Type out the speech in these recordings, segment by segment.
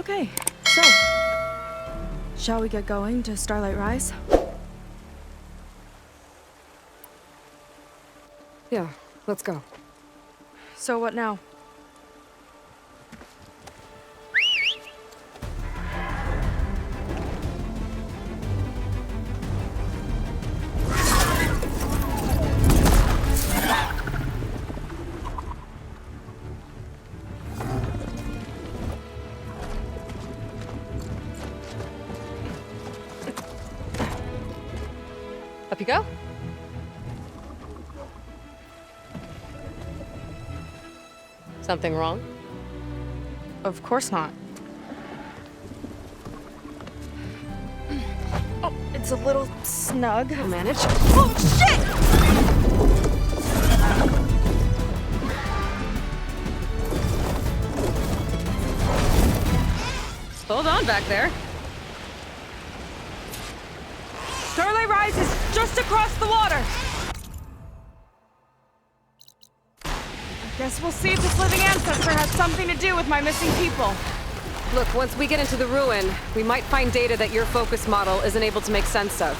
Okay, so, shall we get going to Starlight Rise? Yeah, let's go. So what now? Up you go. Something wrong? Of course not. Oh, it's a little snug. I'll manage. Oh, shit! Hold on back there. Starlight Rise is just across the water! Guess we'll see if this living ancestor has something to do with my missing people. Look, once we get into the ruin, we might find data that your focus model isn't able to make sense of.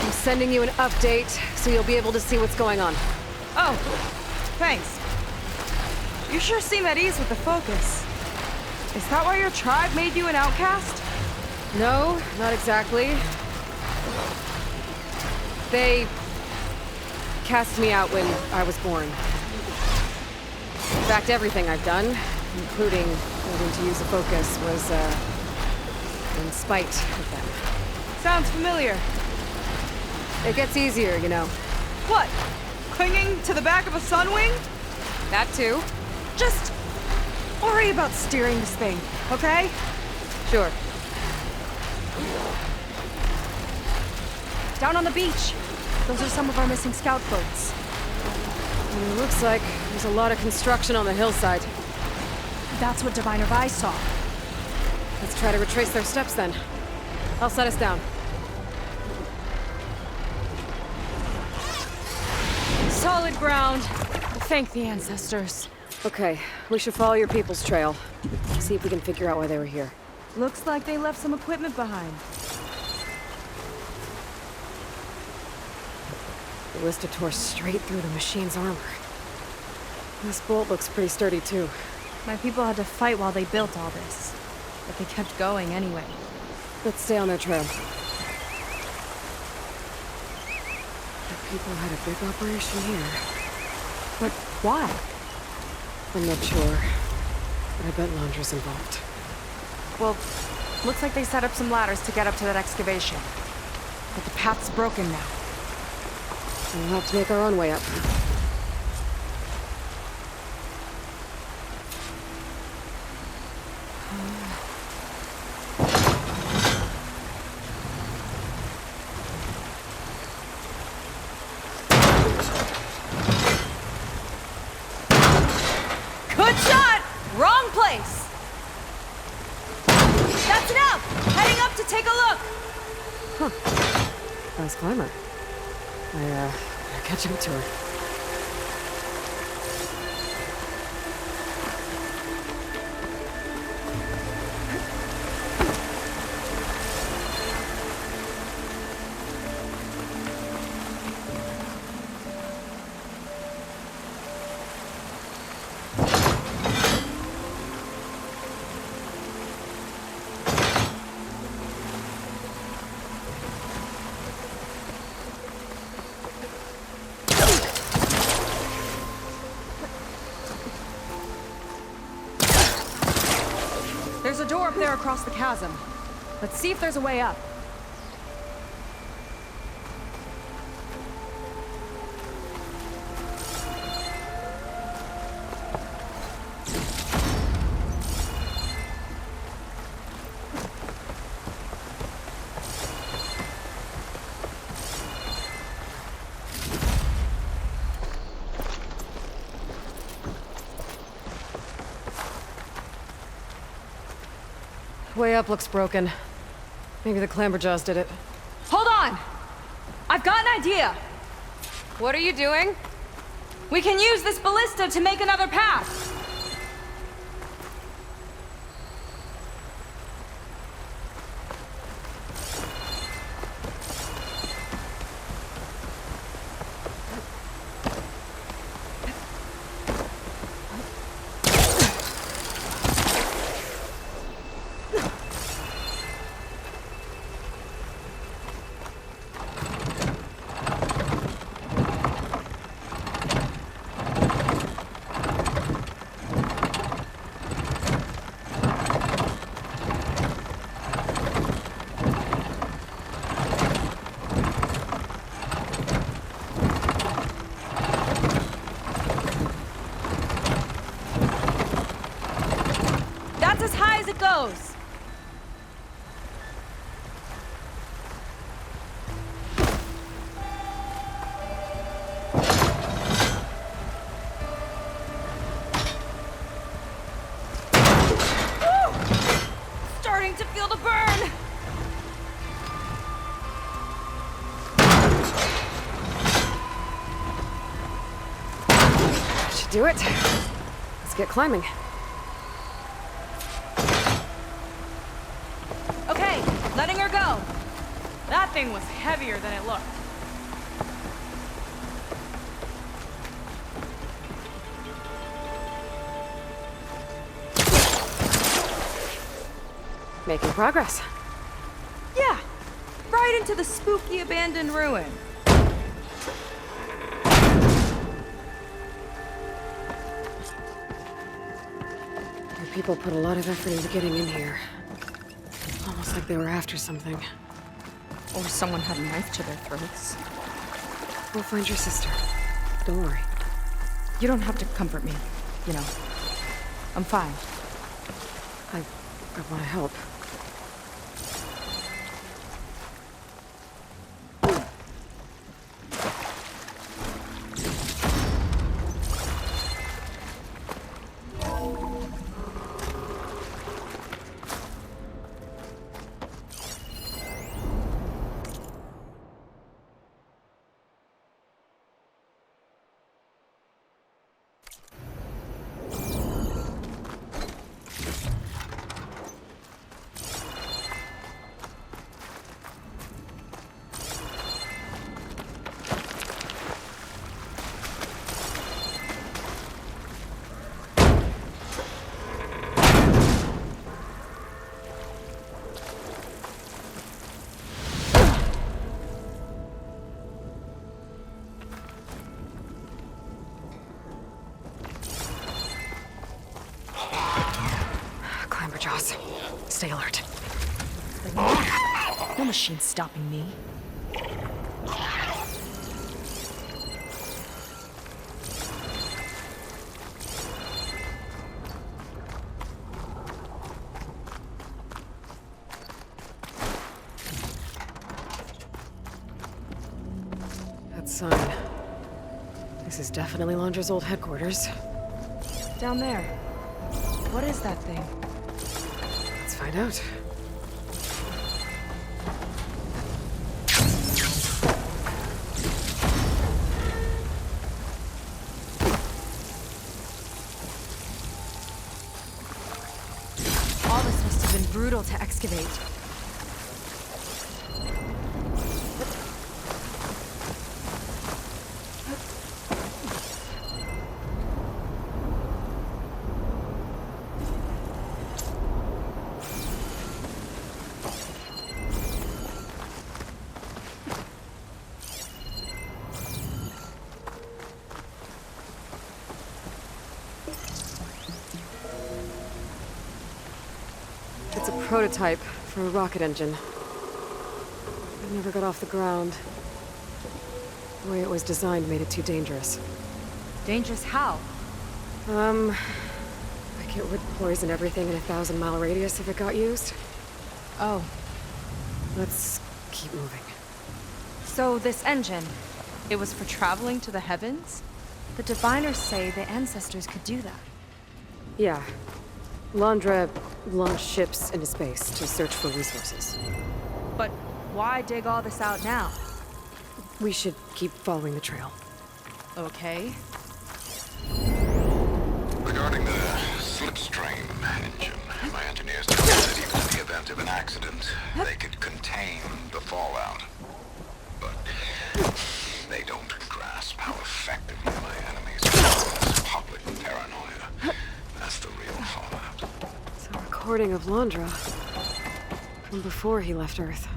I'm sending you an update, so you'll be able to see what's going on. Oh, thanks. You sure seem at ease with the focus. Is that why your tribe made you an outcast? No, not exactly. They cast me out when I was born. In fact, everything I've done, including learning to use a focus, was in spite of them. Sounds familiar. It gets easier, you know. What? Clinging to the back of a sunwing? That too. Just worry about steering this thing, okay? Sure. Down on the beach. Those are some of our missing scout boats. And it looks like there's a lot of construction on the hillside. That's what Diviner Vi saw. Let's try to retrace their steps then. I'll set us down. Solid ground. Thank the ancestors. Okay, we should follow your people's trail. See if we can figure out why they were here. Looks like they left some equipment behind. The ballista tore straight through the machine's armor. This bolt looks pretty sturdy too. My people had to fight while they built all this. But they kept going anyway. Let's stay on their trail. The people had a big operation here. But why? I'm not sure. But I bet Londra's involved. Well, looks like they set up some ladders to get up to that excavation. But the path's broken now. We'll have to make our own way up. Good shot! Wrong place! That's enough! Heading up to take a look! Huh. Nice climber. I catch up to her. There's a door up there across the chasm. Let's see if there's a way up. Way up looks broken. Maybe the clamberjaws did it. Hold on! I've got an idea! What are you doing? We can use this ballista to make another path! That's as high as it goes. Starting to feel the burn! Should do it. Let's get climbing. Okay, letting her go. That thing was heavier than it looked. Making progress. Yeah, right into the spooky abandoned ruin. Your people put a lot of effort into getting in here. Almost like they were after something. Or someone had a knife to their throats. We'll find your sister. Don't worry. You don't have to comfort me, you know. I'm fine. I want to help. Climber jaws. Stay alert. No machine's stopping me. That sign. This is definitely Londra's old headquarters. Down there. What is that thing? Let's find out. All this must have been brutal to excavate. It's a prototype for a rocket engine. It never got off the ground. The way it was designed made it too dangerous. Dangerous how? Like it would poison everything in a 1,000-mile radius if it got used. Oh, Let's keep moving. so this engine, it was for traveling to the heavens? The diviners say the ancestors could do that. Yeah. Londra launched ships into space to search for resources. But why dig all this out now? We should keep following the trail. Okay. Regarding the slipstream engine, my engineers told me that even in the event of an accident, they could contain the fallout. But they don't grasp how effectively my enemies cause public paranoia. That's the real fallout. It's a recording of Londra from before he left Earth.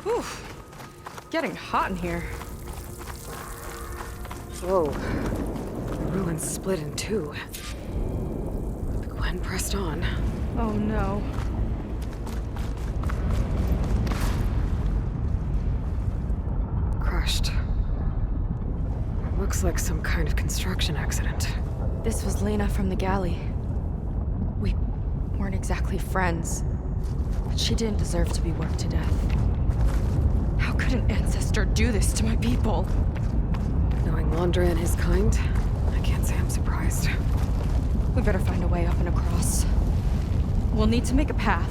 Whew. Getting hot in here. Whoa. The ruins split in two. The Gwen pressed on. Oh no. Crushed. Looks like some kind of construction accident. This was Lena from the galley. We weren't exactly friends, but she didn't deserve to be worked to death. How could an ancestor do this to my people? Knowing Laundry and his kind, I can't say I'm surprised. We better find a way up and across. We'll need to make a path.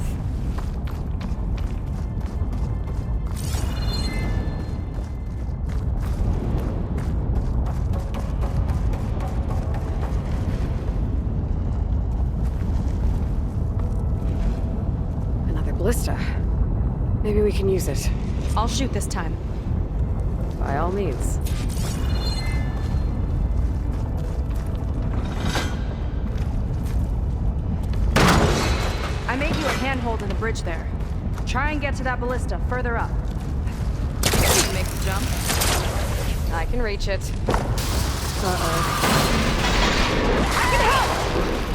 Another ballista. Maybe we can use it. I'll shoot this time. By all means. I made you a handhold in the bridge there. Try and get to that ballista further up. You can make the jump. I can reach it. Uh-oh. I can help!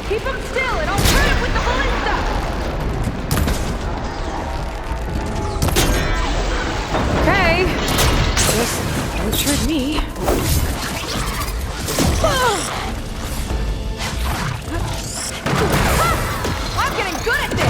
Keep him still and I'll turn it with the ballista! Okay. Just don't shoot me. I'm getting good at this!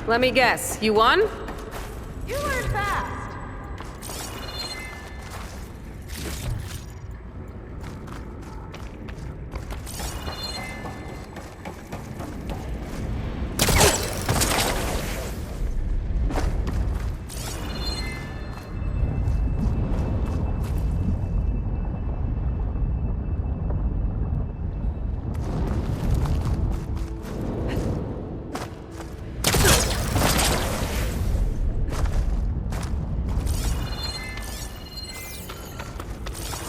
Let me guess, you won? You learn fast.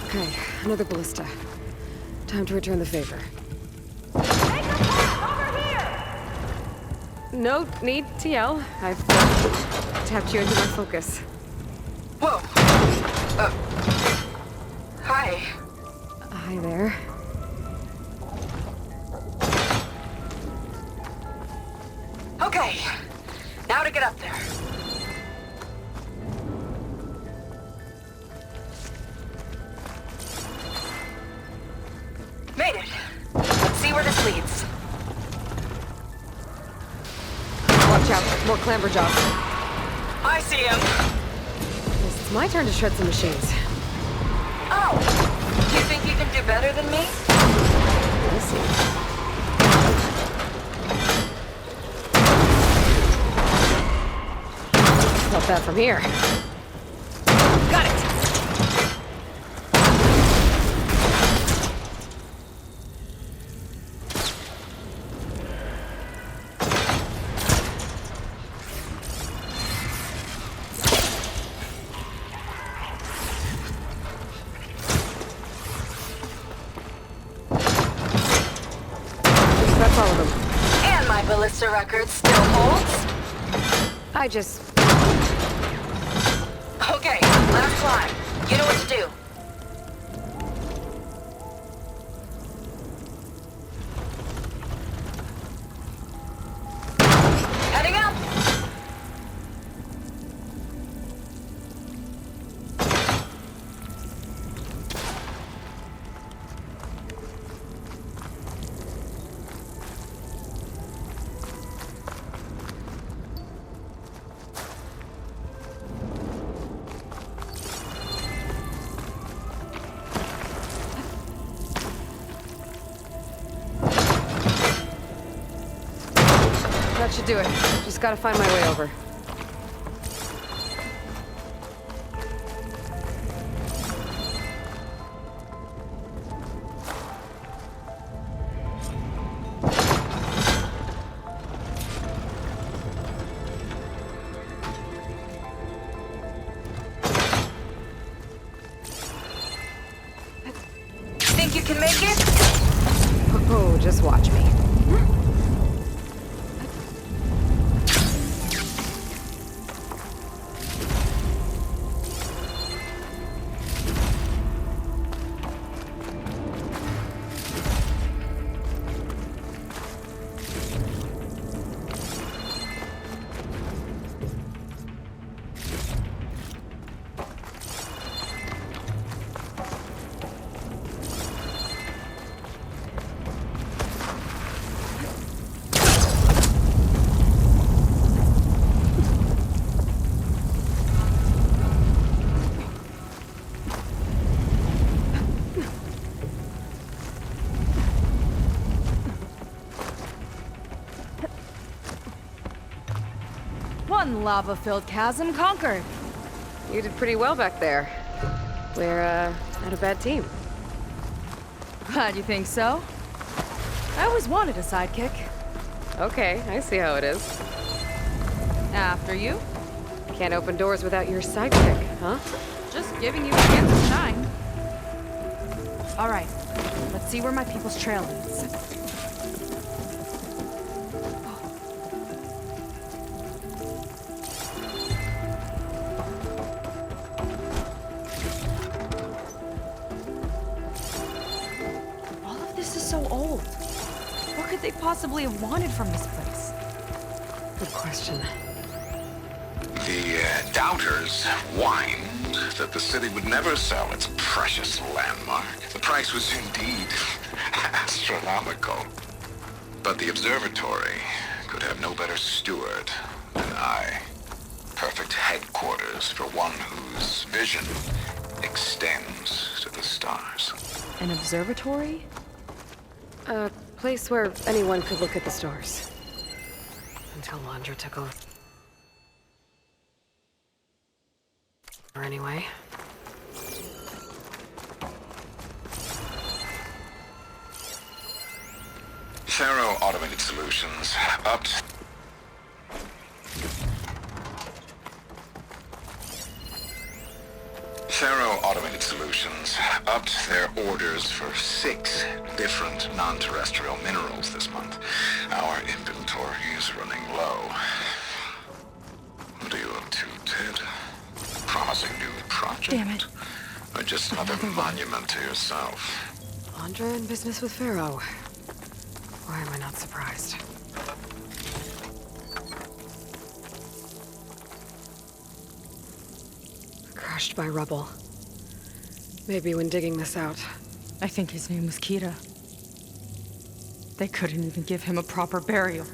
Okay, another ballista. Time to return the favor. Make a path over here! No need to yell. I've tapped you into my focus. Whoa. Hi. Hi there. Okay. Now to get up there. Made it. Let's see where this leads. Watch out, more clamber jobs. I see him. It's my turn to shred some machines. Oh. Do you think you can do better than me? We'll see. Not bad from here. Got it! That's all of them. And my ballista record still holds? I just... Okay, last climb. You know what to do. Heading up! should do it. Just gotta find my way over. Think you can make it? Oh, just watch me. One lava-filled chasm conquered. You did pretty well back there. We're, not a bad team. Glad you think so. I always wanted a sidekick. Okay, I see how it is. After you. Can't open doors without your sidekick, huh? Just giving you a chance to shine. All right, let's see where my people's trail leads. All of this is so old. What could they possibly have wanted from this place? Good question. The doubters whined that the city would never sell its precious landmark. The price was indeed astronomical. But the observatory could have no better steward than I. Perfect headquarters for one whose vision extends to the stars. An observatory? A place where anyone could look at the stars. Until Landra took over. Or anyway. Faro Automated Solutions upped their orders for 6 different non-terrestrial minerals this month. Our inventory is running low. What are you up to, Ted? Promising new project? Damn it. Or just another monument to yourself? Landra in business with Pharaoh. Why am I not surprised? Crushed by rubble. Maybe when digging this out. I think his name was Kira. They couldn't even give him a proper burial.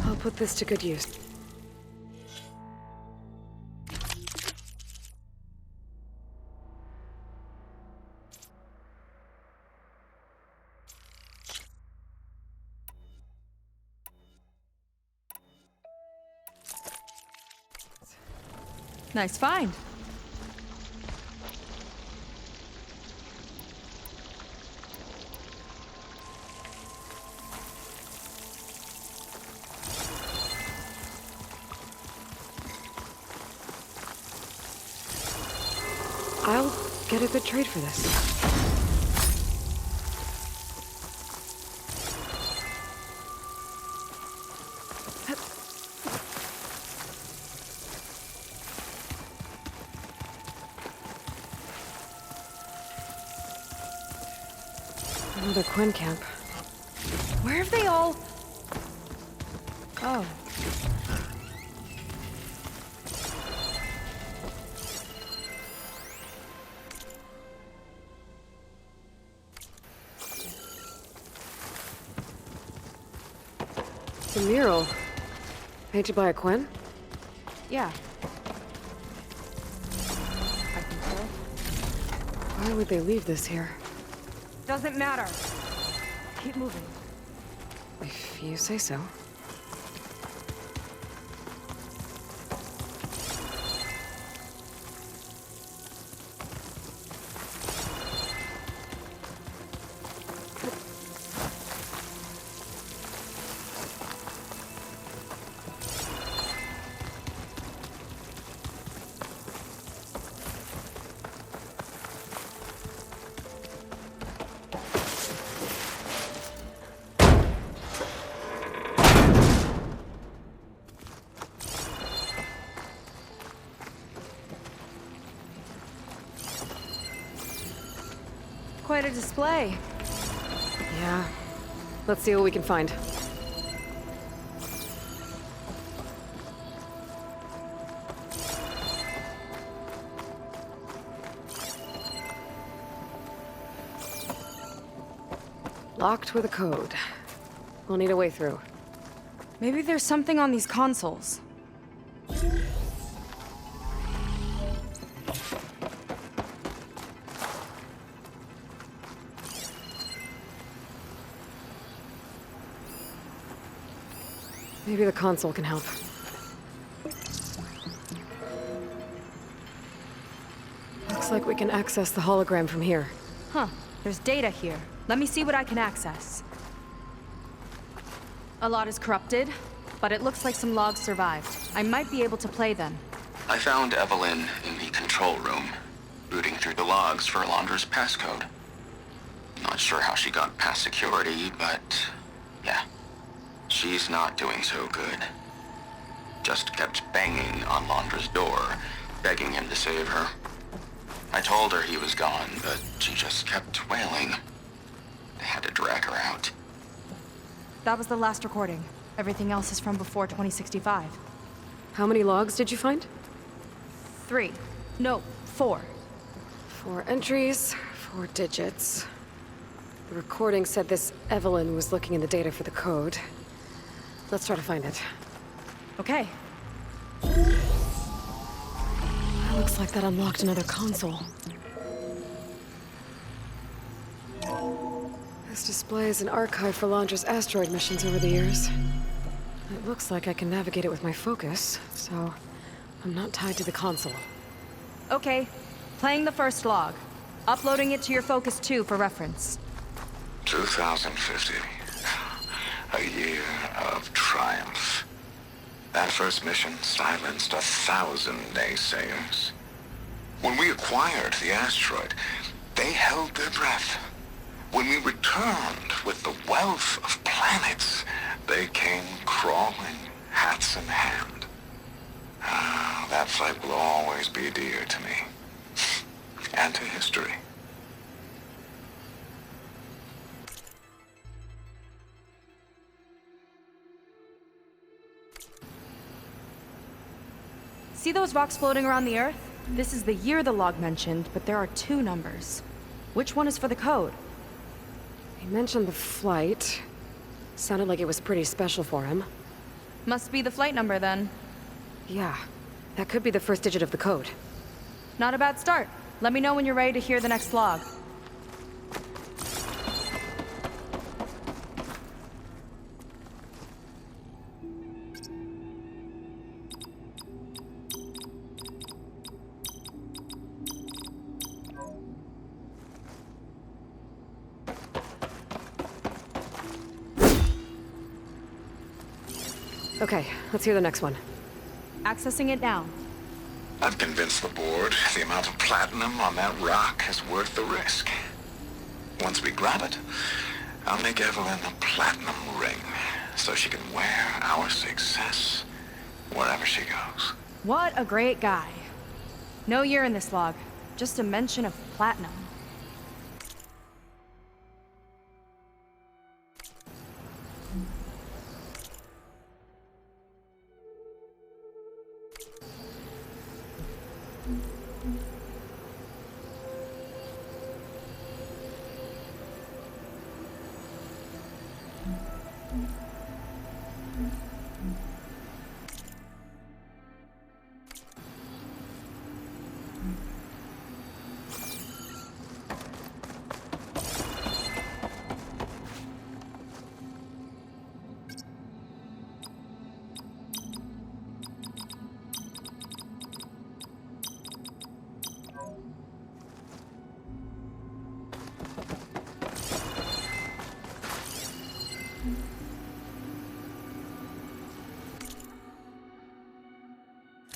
I'll put this to good use. Nice find. I'll get a good trade for this. Another Quen camp. Where have they all... Oh. It's a mural. Painted by a Quen? Yeah. I think so. Why would they leave this here? Doesn't matter. Keep moving. If you say so. Quite a display. Yeah. Let's see what we can find. Locked with a code. We'll need a way through. Maybe there's something on these consoles. Maybe the console can help. Looks like we can access the hologram from here. Huh. There's data here. Let me see what I can access. A lot is corrupted, but it looks like some logs survived. I might be able to play them. I found Evelyn in the control room, rooting through the logs for Alondra's passcode. Not sure how she got past security, but yeah. She's not doing so good. Just kept banging on Alondra's door, begging him to save her. I told her he was gone, but she just kept wailing. They had to drag her out. That was the last recording. Everything else is from before 2065. How many logs did you find? 3. No, 4. 4 entries, 4 digits. The recording said this Evelyn was looking in the data for the code. Let's try to find it. Okay. Looks like that unlocked another console. This displays an archive for Alondra's asteroid missions over the years. It looks like I can navigate it with my focus, so I'm not tied to the console. Okay. Playing the first log. Uploading it to your Focus 2 for reference. 2050. A year of triumph. That first mission silenced 1,000 naysayers. When we acquired the asteroid, they held their breath. When we returned with the wealth of planets, they came crawling, hats in hand. Ah, that fight will always be dear to me. And to history. See those rocks floating around the Earth? This is the year the log mentioned, but there are 2 numbers. Which one is for the code? He mentioned the flight. Sounded like it was pretty special for him. Must be the flight number then. Yeah, that could be the first digit of the code. Not a bad start. Let me know when you're ready to hear the next log. Okay, let's hear the next one. Accessing it now. I've convinced the board the amount of platinum on that rock is worth the risk. Once we grab it, I'll make Evelyn a platinum ring so she can wear our success wherever she goes. What a great guy. No year in this log, just a mention of platinum.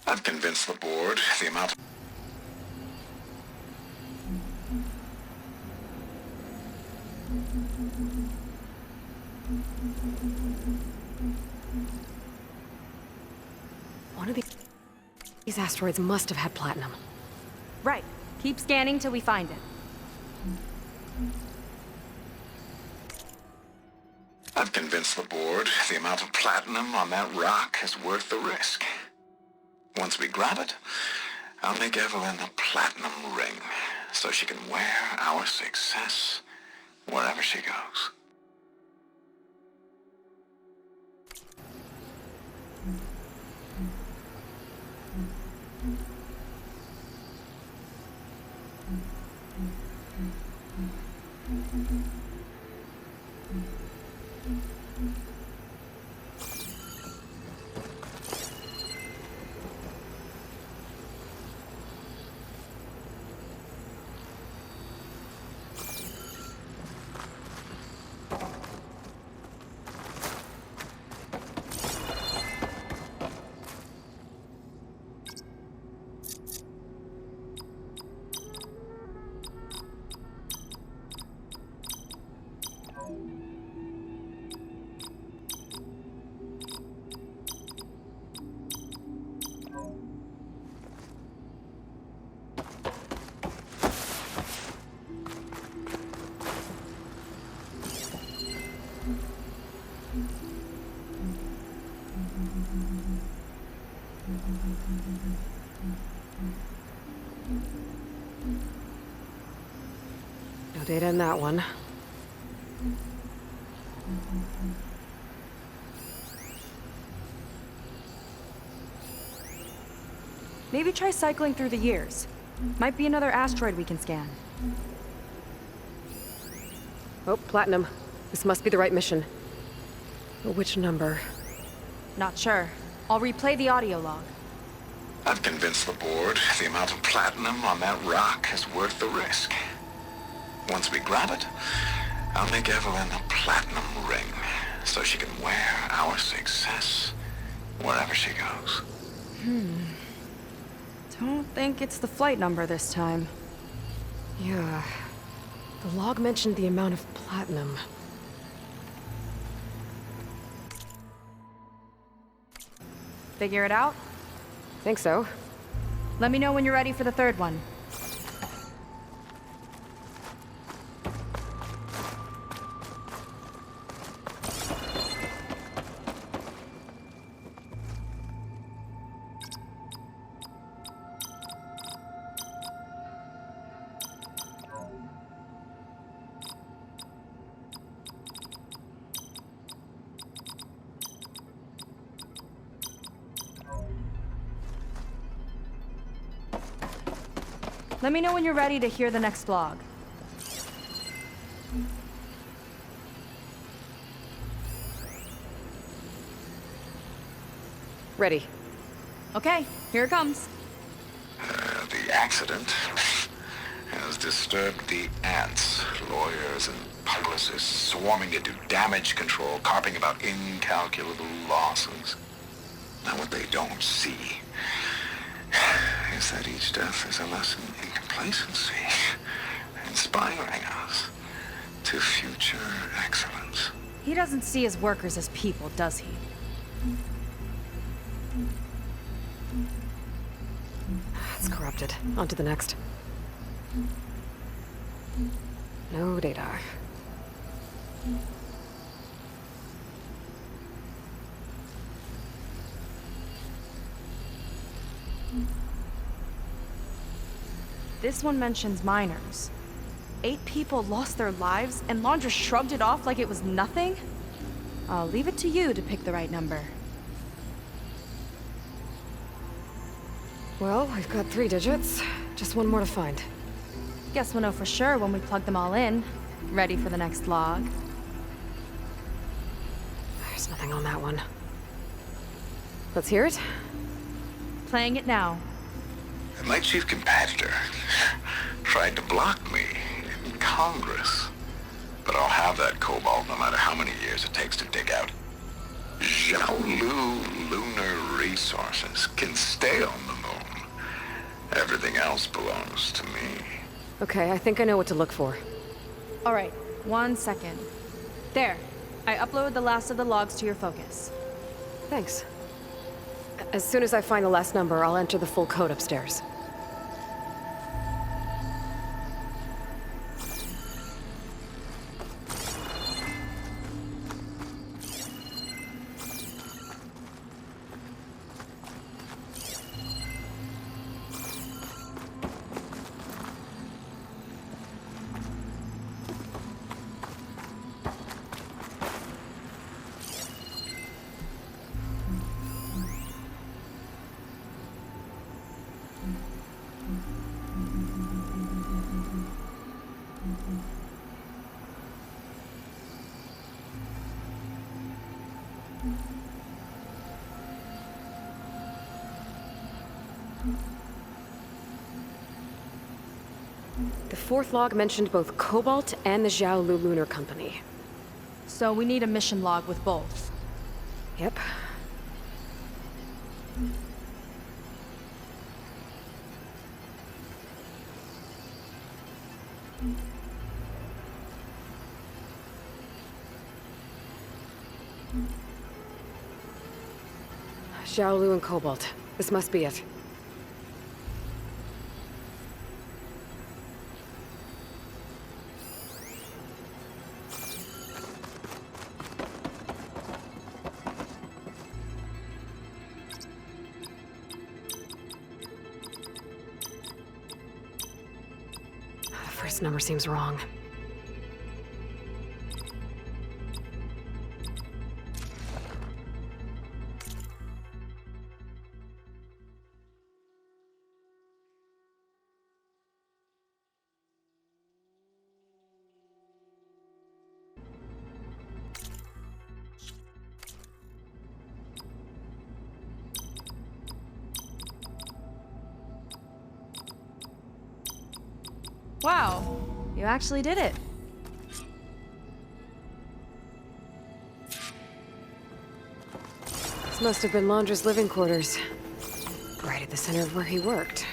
I've convinced the board the amount... One of these asteroids must have had platinum. Right. Keep scanning till we find it. I've convinced the board the amount of platinum on that rock is worth the risk. Once we grab it, I'll make Evelyn a platinum ring, so she can wear our success wherever she goes. No data in that one. Maybe try cycling through the years. Might be another asteroid we can scan. Oh, platinum. This must be the right mission. But which number? Not sure. I'll replay the audio log. I've convinced the board the amount of platinum on that rock is worth the risk. Once we grab it, I'll make Evelyn a platinum ring, so she can wear our success wherever she goes. Don't think it's the flight number this time. Yeah. The log mentioned the amount of platinum. Figure it out? Think so. Let me know when you're ready for the third one. Let me know when you're ready to hear the next log. Ready. Okay, here it comes. The accident has disturbed the ants, lawyers and publicists swarming to do damage control, carping about incalculable losses. Now what they don't see is that each death is a lesson in complacency, inspiring us to future excellence. He doesn't see his workers as people, does he? It's corrupted. On to the next. No data. This one mentions miners. 8 people lost their lives, and Laundra shrugged it off like it was nothing? I'll leave it to you to pick the right number. Well, we've got 3 digits. Just one more to find. Guess we'll know for sure when we plug them all in. Ready for the next log. There's nothing on that one. Let's hear it. Playing it now. My chief competitor tried to block me in Congress. But I'll have that cobalt no matter how many years it takes to dig out. Xiaolu lunar resources can stay on the moon. Everything else belongs to me. Okay, I think I know what to look for. All right, 1 second. There. I uploaded the last of the logs to your focus. Thanks. As soon as I find the last number, I'll enter the full code upstairs. The 4th log mentioned both Cobalt and the Xiaolu Lunar Company. So we need a mission log with both. Yep. Xiaolu and Cobalt. This must be it. The first number seems wrong. Wow, you actually did it. This must have been Laundra's living quarters. Right at the center of where he worked.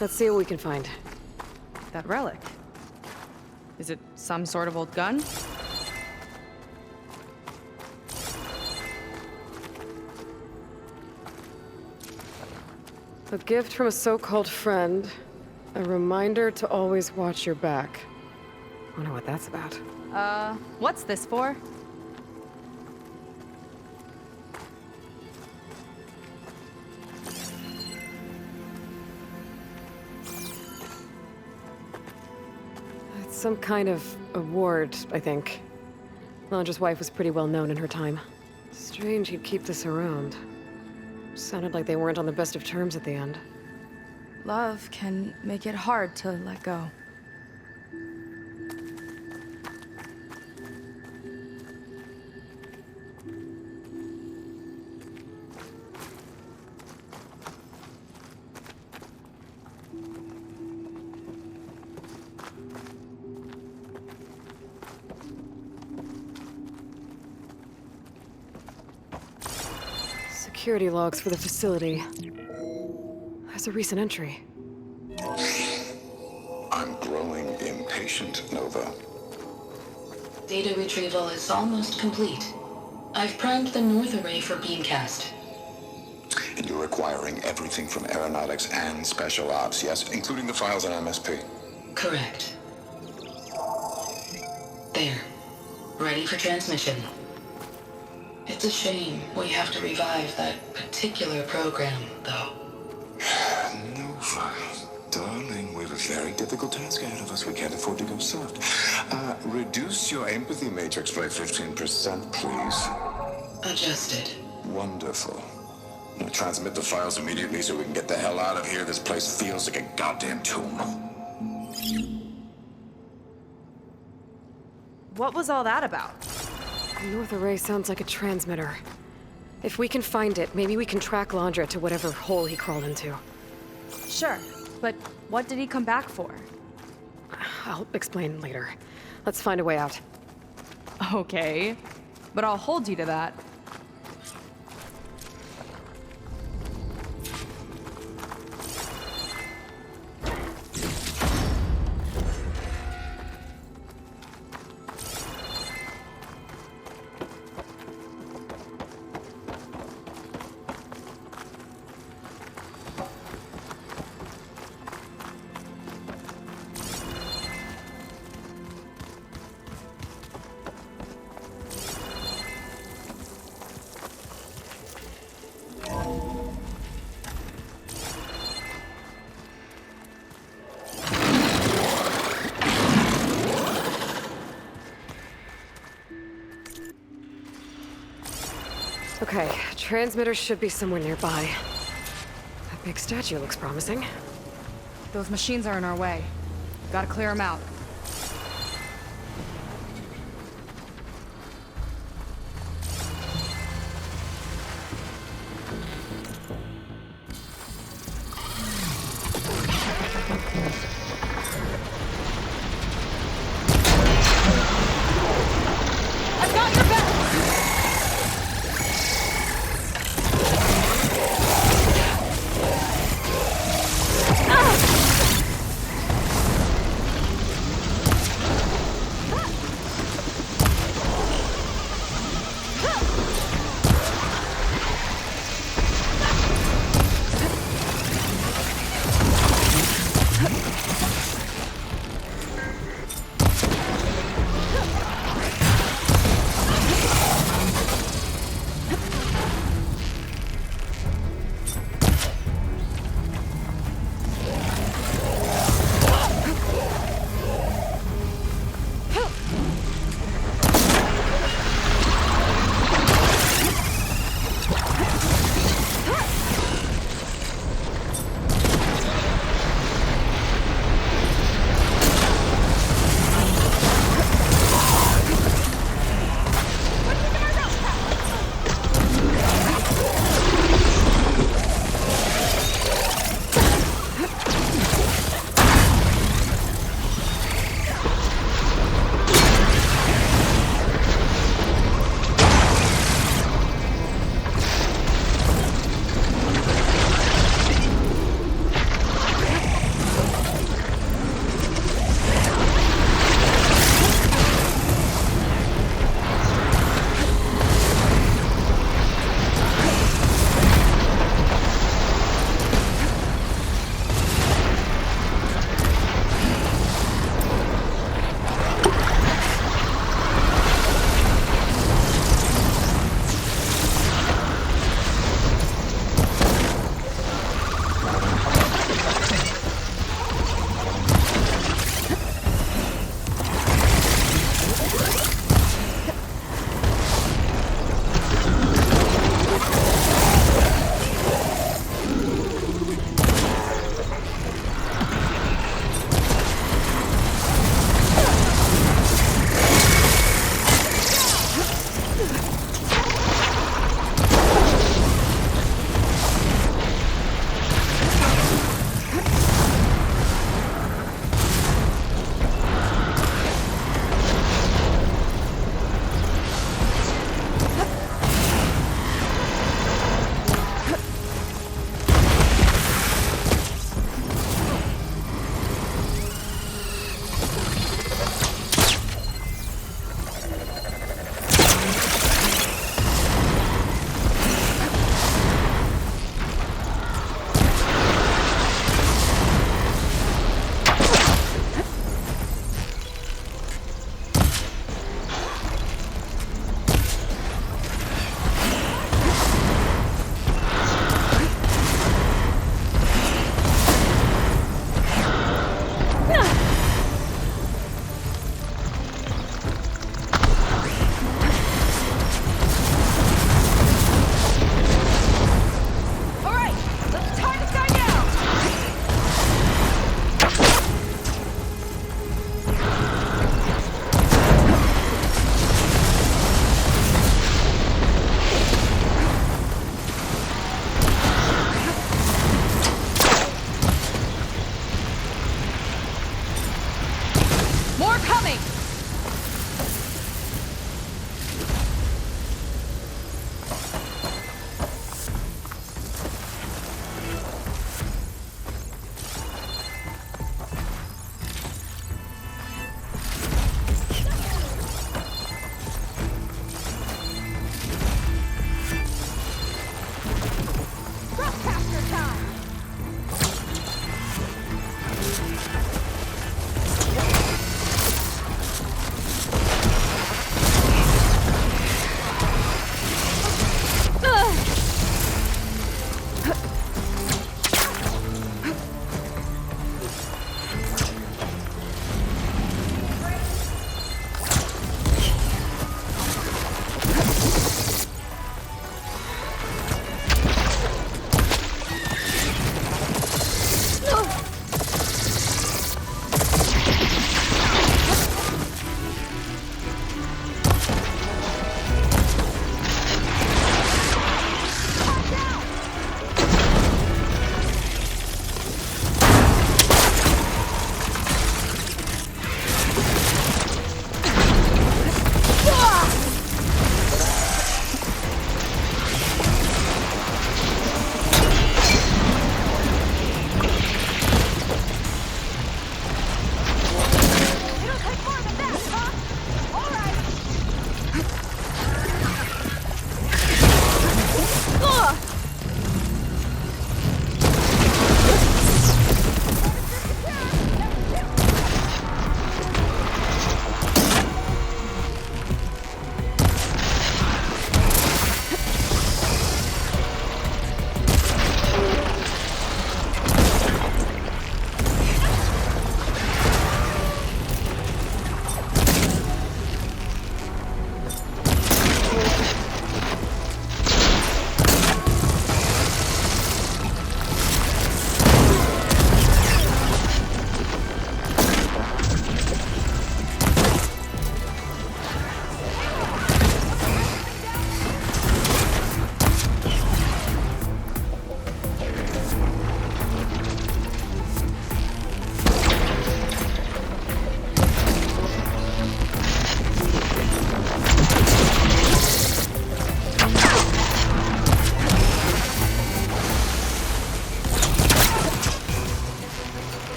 Let's see what we can find. That relic. Is it some sort of old gun? A gift from a so-called friend. A reminder to always watch your back. Wonder what that's about. What's this for? It's some kind of award, I think. Laundra's wife was pretty well known in her time. Strange he'd keep this around. Sounded like they weren't on the best of terms at the end. Love can make it hard to let go. Security logs for the facility. There's a recent entry. I'm growing impatient, Nova. Data retrieval is almost complete. I've primed the north array for beamcast. And you're acquiring everything from aeronautics and special ops, yes? Including the files on MSP. Correct. There. Ready for transmission. It's a shame we have to revive that particular program, though. Nova, darling, we've very difficult task ahead of us. We can't afford to go soft. Reduce your empathy matrix by 15%, please. Adjusted. Wonderful. Now transmit the files immediately so we can get the hell out of here. This place feels like a goddamn tomb. What was all that about? The North Array sounds like a transmitter. If we can find it, maybe we can track Landra to whatever hole he crawled into. Sure, but what did he come back for? I'll explain later. Let's find a way out. Okay, but I'll hold you to that. Okay, transmitter should be somewhere nearby. That big statue looks promising. Those machines are in our way. Gotta clear them out.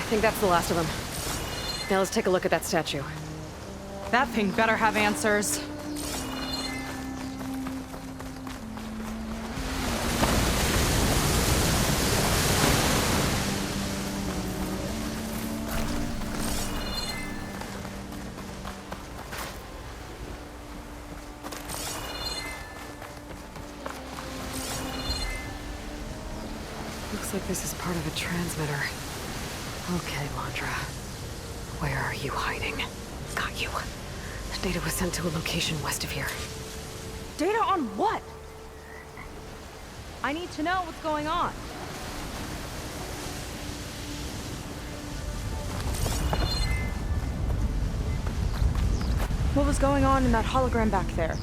think that's the last of them. Now let's take a look at that statue. That thing better have answers. Looks like this is part of a transmitter. Okay, Landra. Where are you hiding? Got you. Data was sent to a location west of here. Data on what? I need to know what's going on. What was going on in that hologram back there?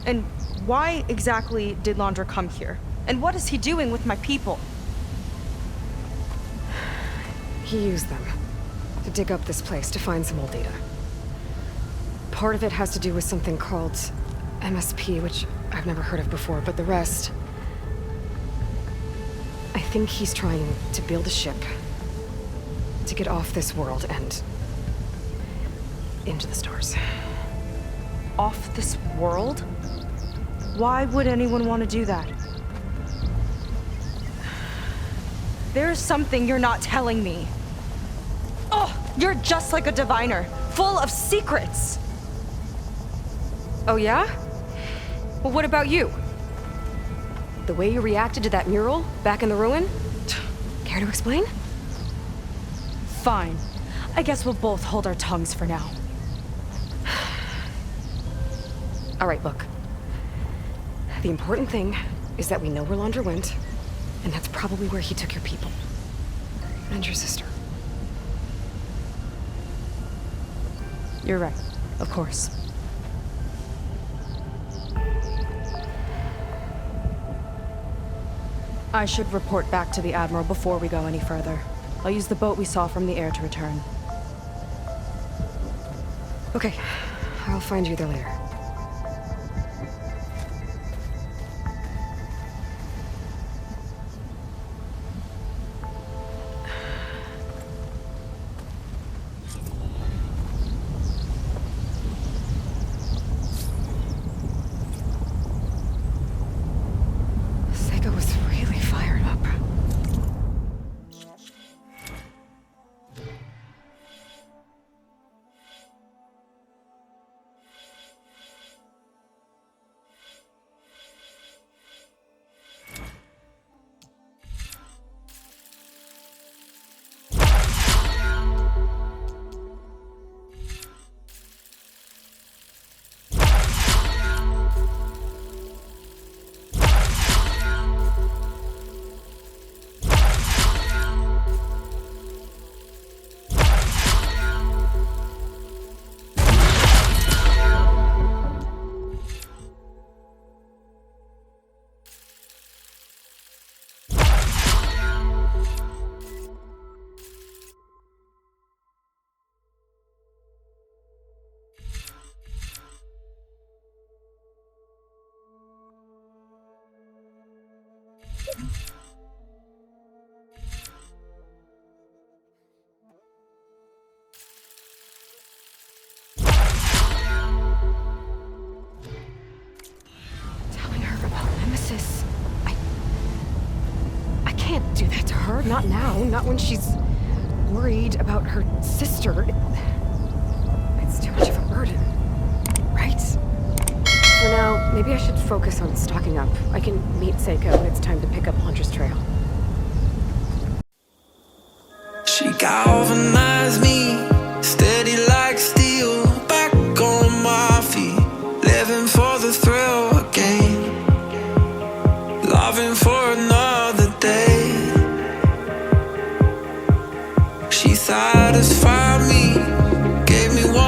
And why exactly did Landra come here? And what is he doing with my people? He used them to dig up this place to find some old data. Part of it has to do with something called MSP, which I've never heard of before, but the rest... I think he's trying to build a ship to get off this world and into the stars. Off this world? Why would anyone want to do that? There's something you're not telling me. Oh, you're just like a diviner, full of secrets. Oh yeah? Well, what about you? The way you reacted to that mural back in the ruin? Care to explain? Fine. I guess we'll both hold our tongues for now. All right, look. The important thing is that we know where Landra went, and that's probably where he took your people. And your sister. You're right, of course. I should report back to the Admiral before we go any further. I'll use the boat we saw from the air to return. Okay, I'll find you there later. Sega was really fired up. Telling her about Nemesis. I can't do that to her. Not now. Not when she's worried about her sister. It's too much of a burden. Right? For now, maybe I should focus on stocking up. I can meet Seiko when it's time to pick up Landra's trail. She galvanized me, steady like steel, back on my feet, living for the thrill again, loving for